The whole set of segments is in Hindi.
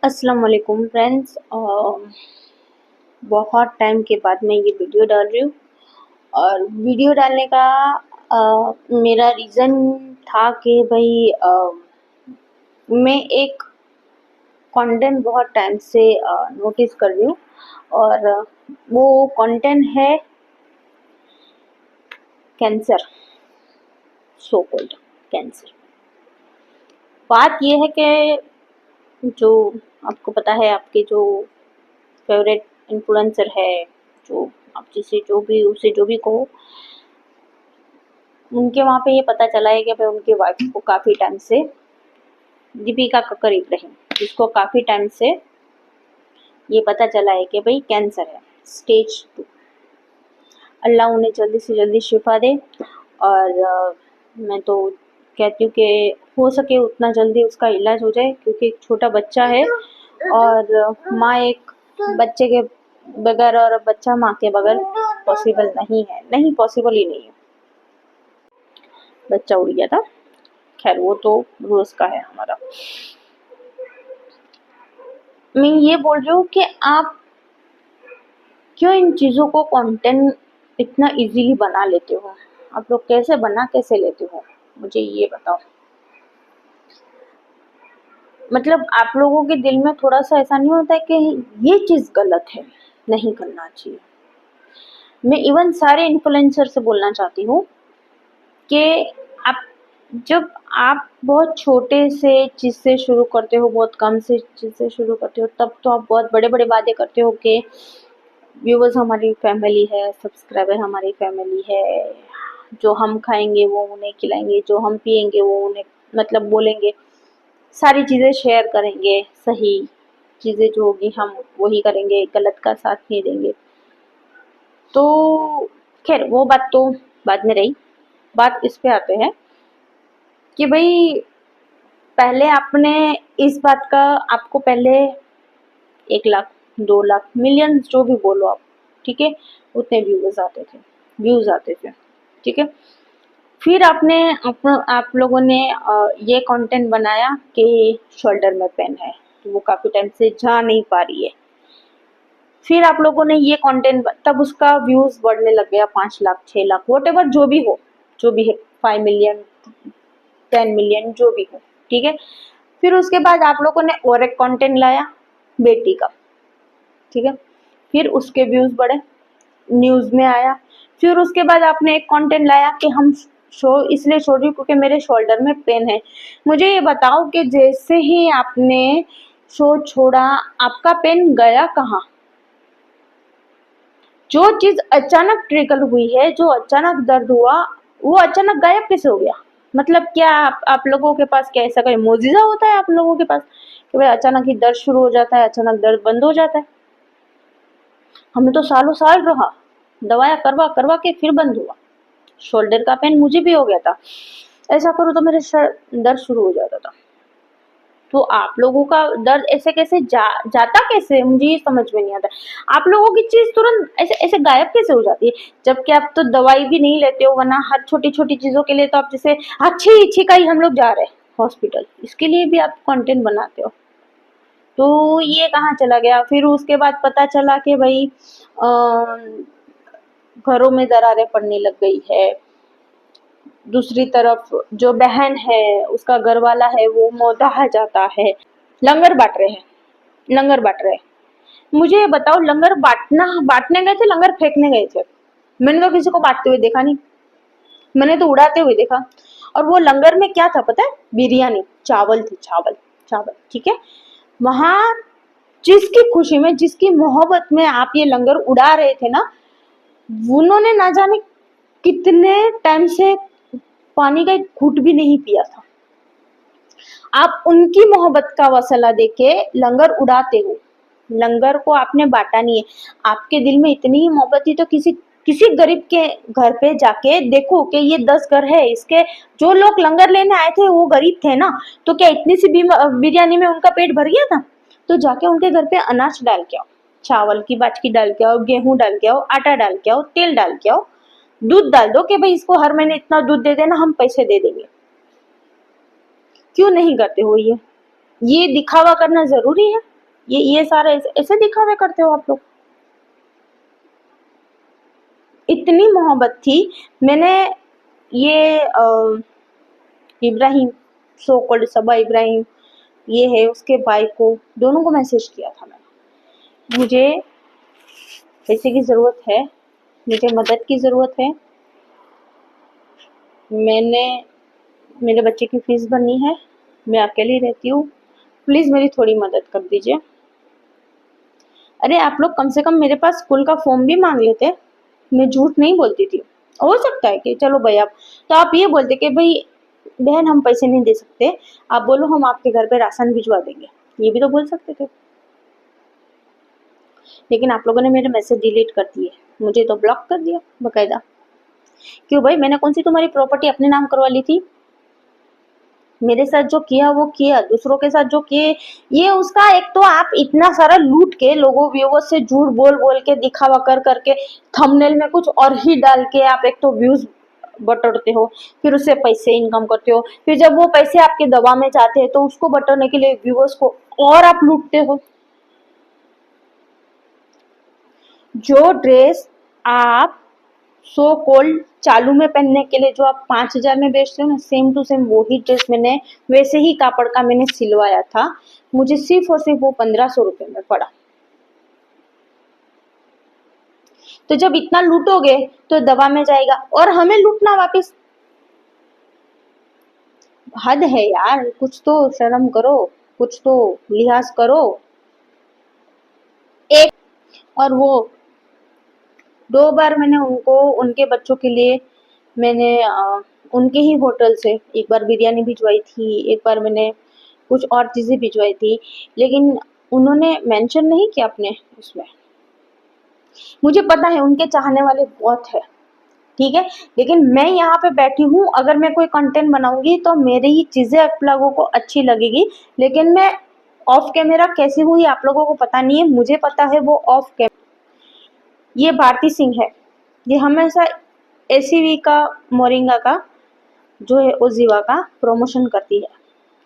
अस्सलाम वालेकुम फ्रेंड्स। बहुत टाइम के बाद मैं ये वीडियो डाल रही हूँ और वीडियो डालने का मेरा रीज़न था कि भाई मैं एक कंटेंट बहुत टाइम से नोटिस कर रही हूँ और वो कंटेंट है कैंसर, सो कॉल्ड कैंसर। बात ये है कि जो आपको पता है, आपके जो फेवरेट इन्फ्लुएंसर है, जो आप जिसे जो भी उसे जो भी कहो, उनके वहाँ पे ये पता चला है कि भाई उनकी वाइफ को काफ़ी टाइम से, दीपिका कक्कर इब्राहिम, जिसको काफ़ी टाइम से ये पता चला है कि भाई कैंसर है, स्टेज 2। अल्लाह उन्हें जल्दी से जल्दी शिफा दे। और मैं तो कहती हूँ कि हो सके उतना जल्दी उसका इलाज हो जाए, क्योंकि एक छोटा बच्चा है और माँ एक बच्चे के बगैर और बच्चा माँ के बगैर पॉसिबल नहीं है, नहीं पॉसिबल ही नहीं है। बच्चा उड़ गया था, खैर वो तो रोज का है हमारा। मैं ये बोल रही हूँ कि आप क्यों इन चीज़ों को कंटेंट इतना इजीली बना लेते हो? आप लोग कैसे लेते हो, मुझे ये बताओ। मतलब आप लोगों के दिल में थोड़ा सा ऐसा नहीं होता है कि ये चीज़ गलत है, नहीं करना चाहिए? मैं इवन सारे इन्फ्लुएंसर से बोलना चाहती हूँ कि आप जब आप बहुत छोटे से चीज़ से शुरू करते हो, बहुत कम से चीज़ से शुरू करते हो, तब तो आप बहुत बड़े बड़े वादे करते हो कि व्यूवर्स हमारी फैमिली है, सब्सक्राइबर हमारी फैमिली है, जो हम खाएंगे वो उन्हें खिलाएंगे, जो हम पिएंगे वो उन्हें मतलब बोलेंगे, सारी चीज़ें शेयर करेंगे, सही चीज़ें जो होगी हम वही करेंगे, गलत का साथ नहीं देंगे। तो खैर वो बात तो बाद में रही। बात इस पे आते हैं कि भाई पहले आपने इस बात का, आपको पहले 1 लाख 2 लाख मिलियंस जो भी बोलो आप, ठीक है, उतने व्यूज आते थे, ठीक है। फिर आप लोगों ने ये कंटेंट बनाया कि शोल्डर में पेन है, तो वो काफी टाइम से जा नहीं पा रही है। फिर आप लोगों ने ये कंटेंट, तब उसका व्यूज बढ़ने लग गया 5 लाख 6 लाख, वॉट एवर जो भी है 5 मिलियन 10 मिलियन जो भी हो, ठीक है। फिर उसके बाद आप लोगों ने और एक कंटेंट लाया बेटी का, ठीक है। फिर उसके व्यूज बढ़े, न्यूज में आया। फिर उसके बाद आपने एक कंटेंट लाया कि हम शो इसलिए छोड़ रही हूँ क्योंकि मेरे शोल्डर में पेन है। मुझे ये बताओ कि जैसे ही आपने शो छोड़ा, आपका पेन गया कहाँ? जो चीज अचानक ट्रिगर हुई है, जो अचानक दर्द हुआ, वो अचानक गायब कैसे हो गया? मतलब क्या आप लोगों के पास क्या ऐसा कोई मोजिजा होता है आप लोगों के पास कि भाई अचानक ही दर्द शुरू हो जाता है, अचानक दर्द बंद हो जाता है? हमें तो सालों साल रहा, दवाया करवा करवा के फिर बंद हुआ। शोल्डर का पेन मुझे भी हो गया था, ऐसा करो तो मेरे सर दर्द शुरू हो जाता था। तो आप लोगों का दर्द ऐसे कैसे जाता कैसे, मुझे ये समझ में नहीं आता। आप लोगों की चीज तुरंत ऐसे ऐसे गायब कैसे हो जाती है, जबकि आप तो दवाई भी नहीं लेते हो, वरना हर छोटी छोटी चीजों के लिए तो आप जैसे अच्छी इच्छी का ही हम लोग जा रहे हैं हॉस्पिटल, इसके लिए भी आप कंटेंट बनाते हो। तो ये कहाँ चला गया? फिर उसके बाद पता चला कि भाई घरों में दरारें पड़ने लग गई है। दूसरी तरफ जो बहन है, उसका घर वाला है, वो मोदाहा जाता है। लंगर बांट रहे हैं, लंगर बांट रहे हैं। मुझे ये बताओ, लंगर बांटने गए थे, लंगर फेंकने गए थे? मैंने तो किसी को बांटते हुए देखा नहीं, मैंने तो उड़ाते हुए देखा। और वो लंगर में क्या था पता है? बिरयानी, चावल थी, चावल चावल, ठीक है। वहां जिसकी खुशी में, जिसकी मोहब्बत में आप ये लंगर उड़ा रहे थे ना, उन्होंने ना जाने कितने टाइम से पानी का एक घूंट भी नहीं पिया था। आप उनकी मोहब्बत का वसला देके लंगर उड़ाते हो। लंगर को आपने बांटा नहीं है, आपके दिल में इतनी ही मोहब्बत थी तो किसी किसी गरीब के घर पे जाके देखो कि ये 10 घर है, इसके जो लोग लंगर लेने आए थे वो गरीब थे ना, तो क्या इतनी सी बिरयानी में उनका पेट भर गया था? तो जाके उनके घर पे अनाज डाल के आओ, चावल की बाजकी डाल के आओ, गेहूं डाल के आओ, आटा डाल के आओ, तेल डाल के आओ, दूध डाल दो कि भाई इसको हर महीने इतना दूध दे देना, हम पैसे दे देंगे। क्यों नहीं करते हो ये दिखावा करना जरूरी है? ये सारे ऐसे दिखावे करते हो आप लोग। इतनी मोहब्बत थी। मैंने ये इब्राहिम, सो कॉल्ड सबा इब्राहिम, ये है उसके भाई को, दोनों को मैसेज किया था मैंने, मुझे पैसे की ज़रूरत है, मुझे मदद की ज़रूरत है, मैंने मेरे बच्चे की फ़ीस भरनी है, मैं अकेली रहती हूँ, प्लीज़ मेरी थोड़ी मदद कर दीजिए। अरे आप लोग कम से कम मेरे पास स्कूल का फॉर्म भी मांग लेते, मैं झूठ नहीं बोलती थी। हो सकता है कि चलो भाई, आप तो आप ये बोलते कि भाई बहन हम पैसे नहीं दे सकते, आप बोलो हम आपके घर पे राशन भिजवा देंगे, ये भी तो बोल सकते थे। लेकिन आप लोगों ने मेरे मैसेज डिलीट कर दिए, मुझे तो ब्लॉक कर दिया बकायदा। क्यों भाई, मैंने कौन सी तुम्हारी प्रॉपर्टी अपने नाम करवा ली थी? मेरे साथ जो किया वो किया, दूसरों के साथ जो किए ये उसका, एक तो आप इतना सारा लूट के लोगों व्यूवर्स से झूठ बोल बोल के दिखावा कर करके थंबनेल में कुछ और ही डाल के आप एक तो व्यूज बटोरते हो, फिर उससे पैसे इनकम करते हो, फिर जब वो पैसे आपके दवा में जाते हैं तो उसको बटोरने के लिए व्यूवर्स को और आप लूटते हो। जो ड्रेस आप सो कोल्ड चालू में पहनने के लिए जो आप 5,000 में बेचते हो ना, सेम टू सेम वही ड्रेस मैंने वैसे ही कापड़ का मैंने सिलवाया था, मुझे सिर्फ और सिर्फ वो 1,500 रुपए में पड़ा। तो जब इतना लूटोगे तो दवा में जाएगा और हमें लूटना वापिस, हद है यार, कुछ तो शर्म करो, कुछ तो लिहाज करो। एक और वो 2 बार मैंने उनको उनके बच्चों के लिए मैंने उनके ही होटल से एक बार बिरयानी भिजवाई थी, एक बार मैंने कुछ और चीज़ें भिजवाई थी, लेकिन उन्होंने मेंशन नहीं किया अपने उसमें। मुझे पता है उनके चाहने वाले बहुत है, ठीक है, लेकिन मैं यहाँ पे बैठी हूँ, अगर मैं कोई कंटेंट बनाऊंगी तो मेरी ही चीज़ें आप लोगों को अच्छी लगेगी, लेकिन मैं ऑफ कैमरा कैसी हुई आप लोगों को पता नहीं है, मुझे पता है वो ऑफ कैमरा। ये भारती सिंह है, ये हमेशा एसीवी का, मोरिंगा का जो है ओजीवा का प्रमोशन करती है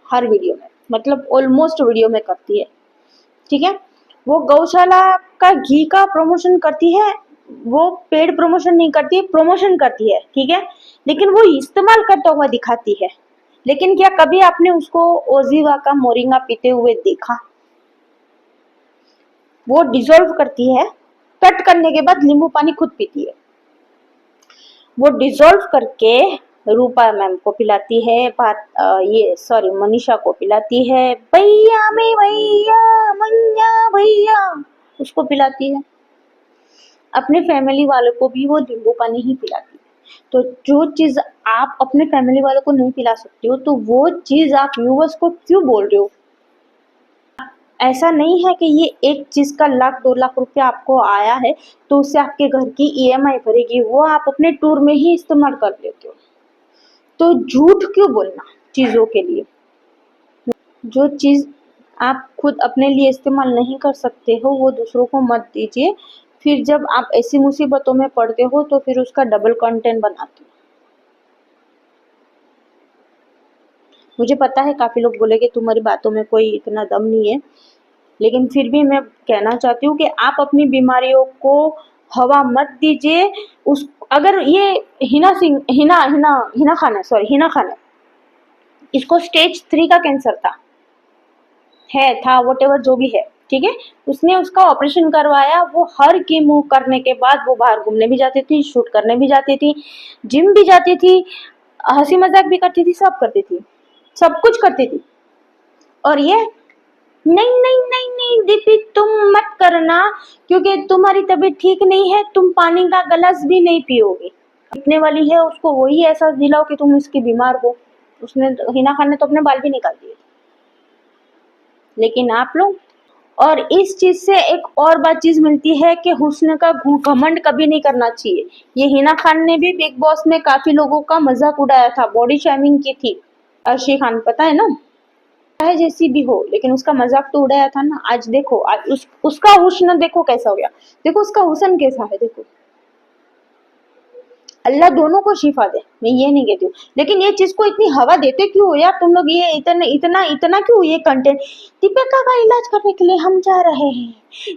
हर वीडियो में, मतलब ऑलमोस्ट वीडियो में करती है, ठीक है। वो गौशाला का घी का प्रमोशन करती है, वो पेड प्रमोशन नहीं करती है, प्रमोशन करती है, ठीक है, लेकिन वो इस्तेमाल करता हुआ दिखाती है। लेकिन क्या कभी आपने उसको ओजीवा का मोरिंगा पीते हुए देखा? वो डिजोल्व करती है, कट करने के बाद नींबू पानी खुद पीती है, वो डिजोल्व करके रूपा मैम को पिलाती है, ये सॉरी मनीषा को पिलाती है, भैया में भैया मैया भैया उसको पिलाती है, अपने फैमिली वालों को भी वो नींबू पानी ही पिलाती है। तो जो चीज आप अपने फैमिली वालों को नहीं पिला सकते हो, तो वो चीज आप व्यूवर्स को क्यों बोल रहे हो? ऐसा नहीं है कि ये एक चीज का 1,00,000-2,00,000 रुपया आपको आया है तो उससे आपके घर की ईएमआई भरेगी, वो आप अपने टूर में ही इस्तेमाल कर लेते हो। तो झूठ क्यों बोलना चीजों के लिए? जो चीज आप खुद अपने लिए इस्तेमाल नहीं कर सकते हो वो दूसरों को मत दीजिए, फिर जब आप ऐसी मुसीबतों में पड़ते हो तो फिर उसका डबल कंटेंट बनाते हो। मुझे पता है काफी लोग बोलेंगे तुम्हारी बातों में कोई इतना दम नहीं है, लेकिन फिर भी मैं कहना चाहती हूँ कि आप अपनी बीमारियों को हवा मत दीजिए। उस अगर ये हिना सिंह हिना हिना हिना खान है, सॉरी हिना खान है, इसको स्टेज 3 का कैंसर है था वोटेवर जो भी है, ठीक है, उसने उसका ऑपरेशन करवाया, वो हर कीमो करने के बाद वो बाहर घूमने भी जाती थी, शूट करने भी जाती थी, जिम भी जाती थी, हंसी मजाक भी करती थी, सब करती थी, सब कुछ करती थी। और ये नहीं नहीं नहीं नहीं दीपी तुम मत करना, क्योंकि तुम्हारी तबीयत ठीक नहीं है, तुम पानी का गिलास भी नहीं पियोगे। इतने वाली है उसको वही एहसास दिलाओ कि तुम इसकी बीमार हो। उसने, हिना खान ने तो अपने बाल भी निकाल दिए, लेकिन आप लोग। और इस चीज से एक और बात चीज मिलती है कि हुस्न का घमंड कभी नहीं करना चाहिए। ये हिना खान ने भी बिग बॉस में काफी लोगों का मजाक उड़ाया था, बॉडी शेमिंग की थी। अर्शी खान पता है ना, चाहे जैसी भी हो, लेकिन उसका मजाक तो उड़ाया था ना। आज देखो, आज उसका हुस्न देखो कैसा हो गया, देखो उसका हुस्न कैसा है, देखो अल्लाह दोनों को शिफा दे, मैं ये नहीं कहती हूँ, लेकिन ये चीज को इतनी हवा देते क्यों हो यार तुम लोग? ये इतना इतना इतना क्यों ये कंटेंट? दीपिका का इलाज करने के लिए हम जा रहे हैं,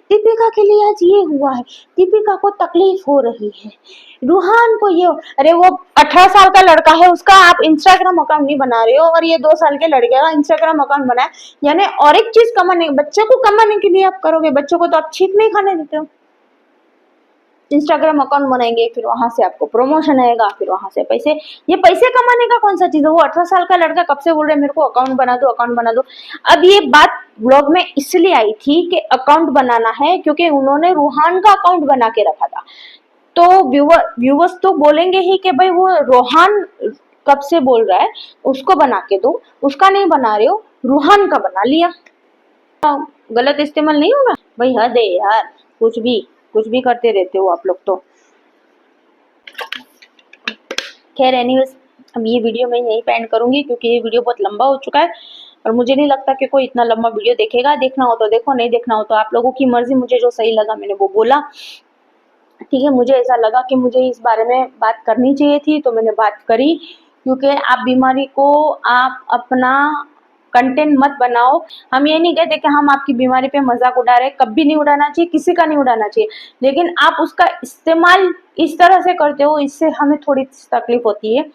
दीपिका के लिए आज ये हुआ है, दीपिका को तकलीफ हो रही है, रूहान को ये अरे वो 18 साल का लड़का है, उसका आप इंस्टाग्राम अकाउंट नहीं बना रहे हो, और ये 2 साल के लड़के का इंस्टाग्राम अकाउंट बनाए, यानी और एक चीज कमाने, बच्चे को कमाने के लिए आप करोगे, बच्चों को तो आप छींक नहीं खाने देते हो। इंस्टाग्राम अकाउंट बनाएंगे, फिर वहां से आपको प्रमोशन आएगा, फिर वहां से पैसे, ये पैसे कमाने का कौन सा चीज है? वो 18 साल का लड़का कब से बोल रहा है मेरे को अकाउंट बना दो, अकाउंट बना दो। अब ये बात ब्लॉग में इसलिए आई थी कि अकाउंट बनाना है, क्योंकि उन्होंने रूहान का अकाउंट बना के रखा था, तो व्यूवर्स तो बोलेंगे ही कि भाई वो रोहान कब से बोल रहा है, उसको बना के दो, उसका नहीं बना रहे हो, रूहान का बना लिया। गलत इस्तेमाल नहीं होगा भाई? हद है यार, कुछ भी करते रहते हो आप लोग तो। खैर एनीवेज, अब ये वीडियो मैं यहीं पे एंड करूंगी, क्योंकि ये वीडियो बहुत लंबा हो चुका है और मुझे नहीं लगता कि कोई इतना लंबा वीडियो देखेगा। देखना हो तो देखो, नहीं देखना हो तो आप लोगों की मर्जी। मुझे जो सही लगा मैंने वो बोला, ठीक है। मुझे ऐसा लगा कि मुझे इस बारे में बात करनी चाहिए थी, तो मैंने बात करी, क्योंकि आप बीमारी को आप अपना कंटेंट मत बनाओ। हम ये नहीं कहते कि हम आपकी बीमारी पे मजाक उड़ा रहे, कभी नहीं उड़ाना चाहिए, किसी का नहीं उड़ाना चाहिए, लेकिन आप उसका इस्तेमाल इस तरह से करते हो, इससे हमें थोड़ी तकलीफ होती है।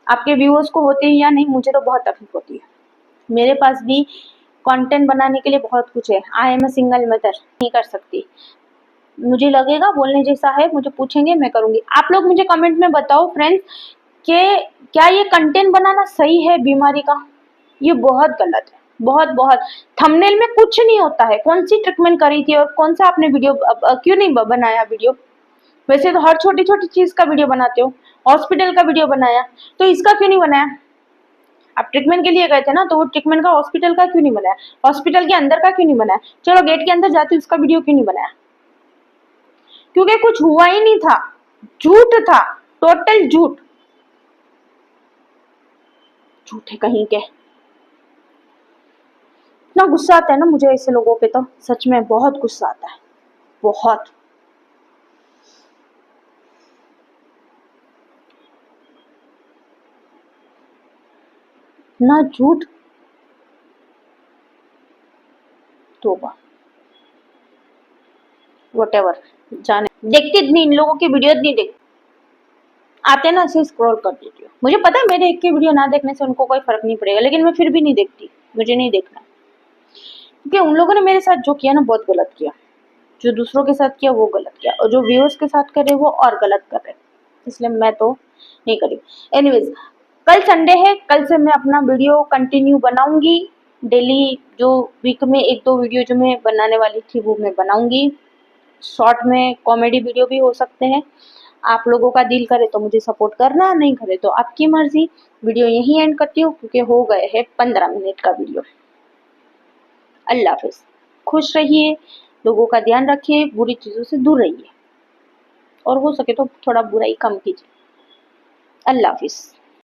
आपके व्यूअर्स को होती है या नहीं, मुझे तो बहुत तकलीफ होती है। मेरे पास भी कंटेंट बनाने के लिए बहुत कुछ है। I am a single mother, नहीं कर सकती। मुझे लगेगा बोलने जैसा है, मुझे पूछेंगे, मैं करूंगी। आप लोग मुझे कमेंट में बताओ फ्रेंड्स कि क्या ये कंटेंट बनाना सही है बीमारी का? ये बहुत गलत है, बहुत बहुत। थंबनेल में कुछ नहीं होता है, कौन सी ट्रीटमेंट करी थी और कौन सा आपने वीडियो क्यों नहीं बनाया वीडियो? वैसे तो हर छोटी छोटी चीज का वीडियो बनाते हो, हॉस्पिटल का वीडियो बनाया, तो इसका क्यों नहीं बनाया? आप ट्रीटमेंट के लिए गए थे ना, तो वो ट्रीटमेंट का हॉस्पिटल का क्यों नहीं बनाया? हॉस्पिटल के अंदर का क्यों नहीं बनाया? चलो गेट के अंदर जाते उसका वीडियो क्यों नहीं बनाया? क्योंकि कुछ हुआ ही नहीं था, झूठ था, टोटल झूठ, झूठे कहीं के। इतना गुस्सा आता है ना मुझे ऐसे लोगों पे, तो सच में बहुत गुस्सा आता है, बहुत। ना झूठ, तोबा, व्हाटएवर, जाने। देखती नहीं, इन लोगों की वीडियो नहीं देखती, आते ना ऐसे स्क्रॉल कर देती हूँ। मुझे पता है मेरे एक की वीडियो ना देखने से उनको कोई फर्क नहीं पड़ेगा, लेकिन मैं फिर भी नहीं देखती, मुझे नहीं देखना, क्योंकि उन लोगों ने मेरे साथ जो किया ना बहुत गलत किया। जो दूसरों के साथ किया वो गलत किया, और जो व्यूअर्स के साथ करे वो और गलत कर रहे, इसलिए मैं तो नहीं करी। एनीवेज, कल संडे है, कल से मैं अपना वीडियो कंटिन्यू बनाऊंगी डेली। जो वीक में 1-2 वीडियो जो मैं बनाने वाली थी वो मैं बनाऊंगी। शॉर्ट में कॉमेडी वीडियो भी हो सकते हैं। आप लोगों का दिल करे तो मुझे सपोर्ट करना, नहीं करे तो आपकी मर्जी। वीडियो यहीं एंड करती हूँ, क्योंकि हो गए हैं 15 मिनट का वीडियो। अल्लाह हाफिज, खुश रहिए, लोगों का ध्यान रखिए, बुरी चीजों से दूर रहिए, और हो सके तो थोड़ा बुराई कम कीजिए। अल्लाह हाफिज।